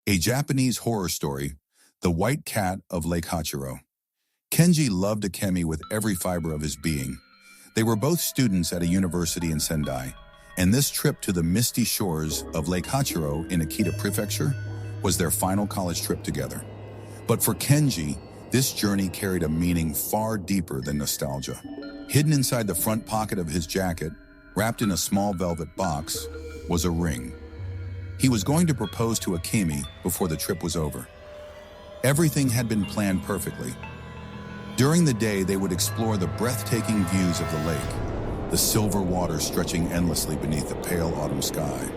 A Japanese horror story, The White Cat of Lake Hachiro. Kenji loved Akemi with every fiber of his being. They were both students at a university in Sendai, and this trip to the misty shores of Lake Hachiro in Akita Prefecture was their final college trip together. But for Kenji, this journey carried a meaning far deeper than nostalgia. Hidden inside the front pocket of his jacket, wrapped in a small velvet box, was a ring. He was going to propose to Akemi before the trip was over. Everything had been planned perfectly. During the day, they would explore the breathtaking views of the lake, the silver water stretching endlessly beneath the pale autumn sky.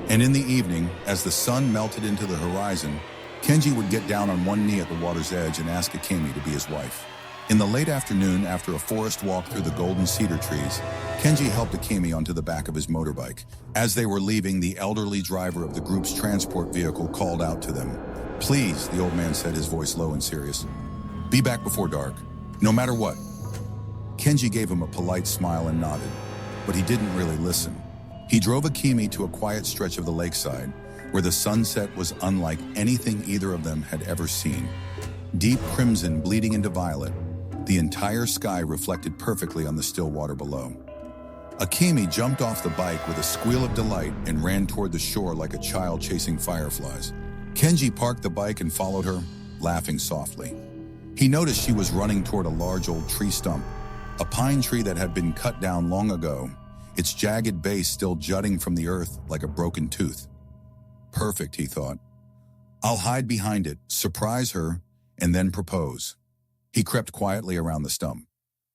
And in the evening, as the sun melted into the horizon, Kenji would get down on one knee at the water's edge and ask Akemi to be his wife. In the late afternoon, after a forest walk through the golden cedar trees, Kenji helped Akemi onto the back of his motorbike. As they were leaving, the elderly driver of the group's transport vehicle called out to them. "Please," the old man said, his voice low and serious. "Be back before dark, no matter what." Kenji gave him a polite smile and nodded, but he didn't really listen. He drove Akemi to a quiet stretch of the lakeside, where the sunset was unlike anything either of them had ever seen. Deep crimson bleeding into violet, the entire sky reflected perfectly on the still water below. Akemi jumped off the bike with a squeal of delight and ran toward the shore like a child chasing fireflies. Kenji parked the bike and followed her, laughing softly. He noticed she was running toward a large old tree stump, a pine tree that had been cut down long ago, its jagged base still jutting from the earth like a broken tooth. Perfect, he thought. I'll hide behind it, surprise her, and then propose. He crept quietly around the stump,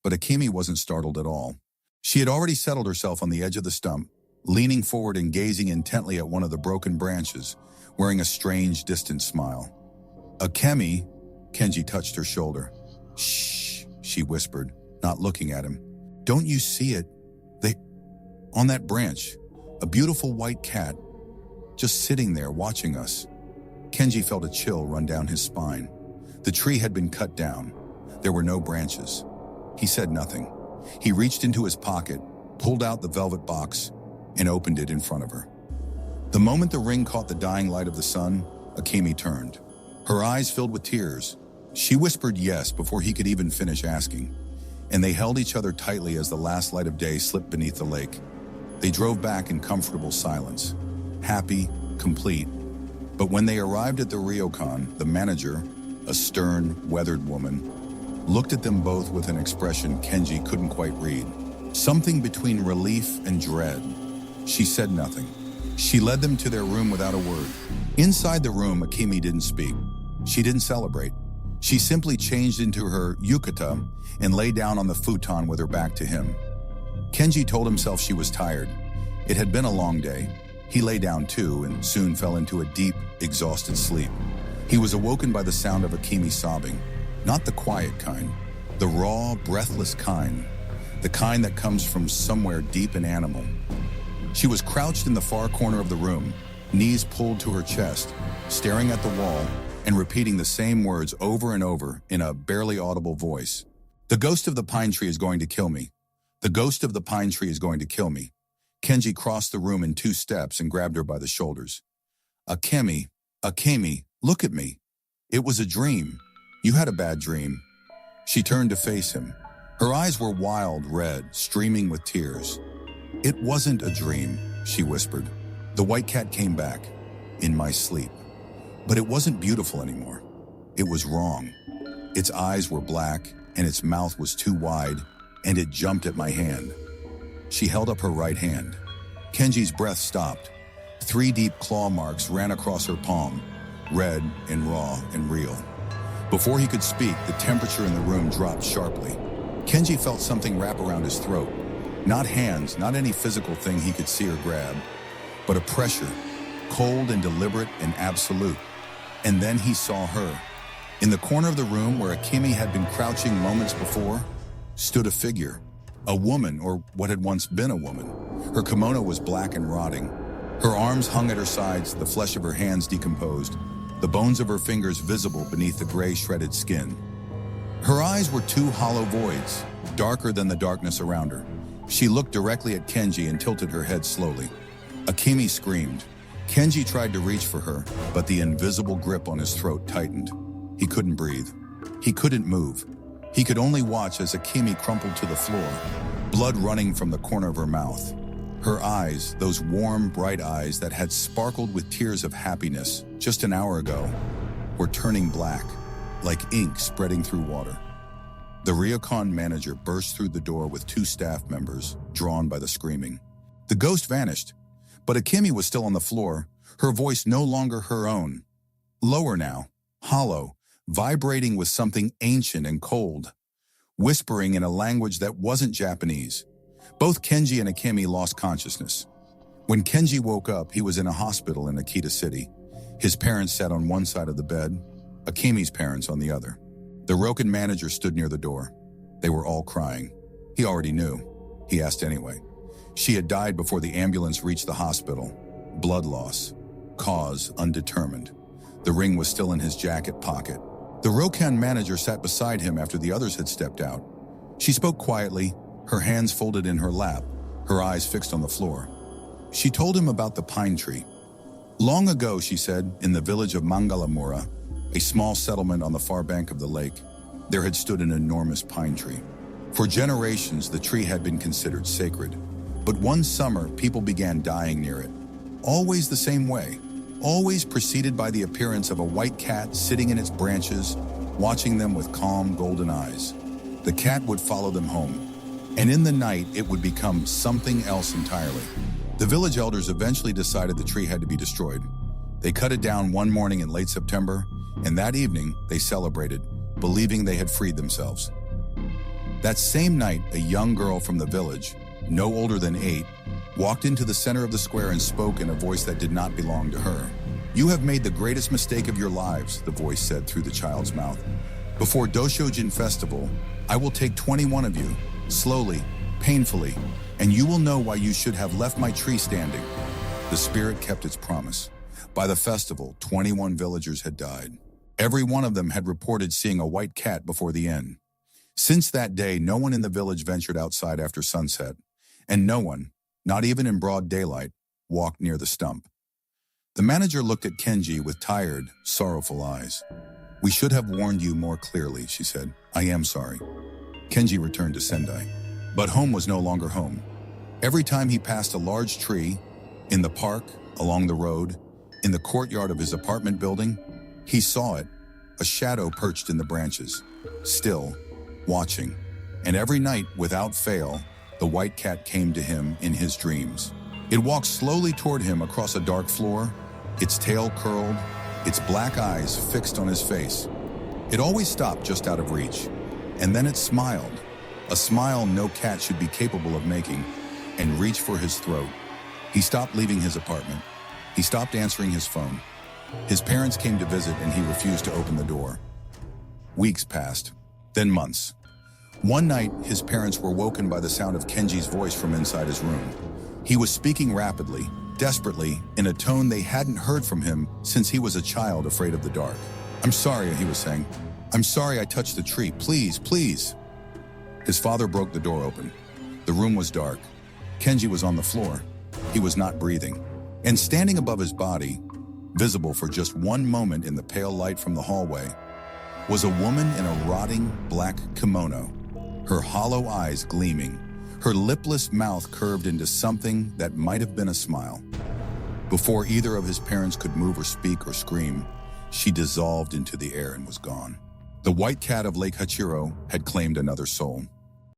but Akemi wasn't startled at all. She had already settled herself on the edge of the stump, leaning forward and gazing intently at one of the broken branches, wearing a strange, distant smile. "Akemi," Kenji touched her shoulder. "Shh," she whispered, not looking at him. "Don't you see it? On that branch, a beautiful white cat, just sitting there watching us." Kenji felt a chill run down his spine. The tree had been cut down. There were no branches. He said nothing. He reached into his pocket, pulled out the velvet box, and opened it in front of her. The moment the ring caught the dying light of the sun, Akemi turned. Her eyes filled with tears. She whispered yes before he could even finish asking, and they held each other tightly as the last light of day slipped beneath the lake. They drove back in comfortable silence, happy, complete. But when they arrived at the ryokan, the manager, a stern, weathered woman, looked at them both with an expression Kenji couldn't quite read. Something between relief and dread. She said nothing. She led them to their room without a word. Inside the room, Akemi didn't speak. She didn't celebrate. She simply changed into her yukata and lay down on the futon with her back to him. Kenji told himself she was tired. It had been a long day. He lay down too and soon fell into a deep, exhausted sleep. He was awoken by the sound of Akemi sobbing. Not the quiet kind, the raw, breathless kind, the kind that comes from somewhere deep and animal. She was crouched in the far corner of the room, knees pulled to her chest, staring at the wall and repeating the same words over and over in a barely audible voice. "The ghost of the pine tree is going to kill me. The ghost of the pine tree is going to kill me." Kenji crossed the room in 2 steps and grabbed her by the shoulders. Akemi, look at me. It was a dream. You had a bad dream." She turned to face him. Her eyes were wild red, streaming with tears. "It wasn't a dream," she whispered. "The white cat came back, in my sleep. But it wasn't beautiful anymore. It was wrong. Its eyes were black, and its mouth was too wide, and it jumped at my hand." She held up her right hand. Kenji's breath stopped. 3 deep claw marks ran across her palm, red and raw and real. Before he could speak, the temperature in the room dropped sharply. Kenji felt something wrap around his throat. Not hands, not any physical thing he could see or grab, but a pressure, cold and deliberate and absolute. And then he saw her. In the corner of the room where Akemi had been crouching moments before, stood a figure. A woman, or what had once been a woman. Her kimono was black and rotting. Her arms hung at her sides, the flesh of her hands decomposed, the bones of her fingers visible beneath the gray shredded skin. Her eyes were 2 hollow voids, darker than the darkness around her. She looked directly at Kenji and tilted her head slowly. Akemi screamed. Kenji tried to reach for her, but the invisible grip on his throat tightened. He couldn't breathe. He couldn't move. He could only watch as Akemi crumpled to the floor, blood running from the corner of her mouth. Her eyes, those warm, bright eyes that had sparkled with tears of happiness just an hour ago, were turning black, like ink spreading through water. The ryokan manager burst through the door with 2 staff members, drawn by the screaming. The ghost vanished, but Akemi was still on the floor, her voice no longer her own. Lower now, hollow, vibrating with something ancient and cold, whispering in a language that wasn't Japanese. Both Kenji and Akemi lost consciousness. When Kenji woke up, he was in a hospital in Akita City. His parents sat on one side of the bed, Akemi's parents on the other. The ryokan manager stood near the door. They were all crying. He already knew. He asked anyway. She had died before the ambulance reached the hospital. Blood loss. Cause undetermined. The ring was still in his jacket pocket. The ryokan manager sat beside him after the others had stepped out. She spoke quietly, her hands folded in her lap, her eyes fixed on the floor. She told him about the pine tree. Long ago, she said, in the village of Mangalamura, a small settlement on the far bank of the lake, there had stood an enormous pine tree. For generations, the tree had been considered sacred. But one summer, people began dying near it. Always the same way, always preceded by the appearance of a white cat sitting in its branches, watching them with calm, golden eyes. The cat would follow them home, and in the night, it would become something else entirely. The village elders eventually decided the tree had to be destroyed. They cut it down one morning in late September, and that evening, they celebrated, believing they had freed themselves. That same night, a young girl from the village, no older than 8, walked into the center of the square and spoke in a voice that did not belong to her. "You have made the greatest mistake of your lives," the voice said through the child's mouth. "Before Doshojin Festival, I will take 21 of you, slowly, painfully, and you will know why you should have left my tree standing." The spirit kept its promise. By the festival, 21 villagers had died. Every one of them had reported seeing a white cat before the end. Since that day, no one in the village ventured outside after sunset, and no one, not even in broad daylight, walked near the stump. The manager looked at Kenji with tired, sorrowful eyes. "We should have warned you more clearly," she said. "I am sorry." Kenji returned to Sendai. But home was no longer home. Every time he passed a large tree, in the park, along the road, in the courtyard of his apartment building, he saw it, a shadow perched in the branches, still, watching. And every night, without fail, the white cat came to him in his dreams. It walked slowly toward him across a dark floor, its tail curled, its black eyes fixed on his face. It always stopped just out of reach, and then it smiled, a smile no cat should be capable of making, and reached for his throat. He stopped leaving his apartment. He stopped answering his phone. His parents came to visit and he refused to open the door. Weeks passed, then months. One night, his parents were woken by the sound of Kenji's voice from inside his room. He was speaking rapidly, desperately, in a tone they hadn't heard from him since he was a child afraid of the dark. "I'm sorry," he was saying. "I'm sorry I touched the tree. Please, please." His father broke the door open. The room was dark. Kenji was on the floor. He was not breathing. And standing above his body, visible for just one moment in the pale light from the hallway, was a woman in a rotting black kimono, her hollow eyes gleaming, her lipless mouth curved into something that might have been a smile. Before either of his parents could move or speak or scream, she dissolved into the air and was gone. The white cat of Lake Hachiro had claimed another soul.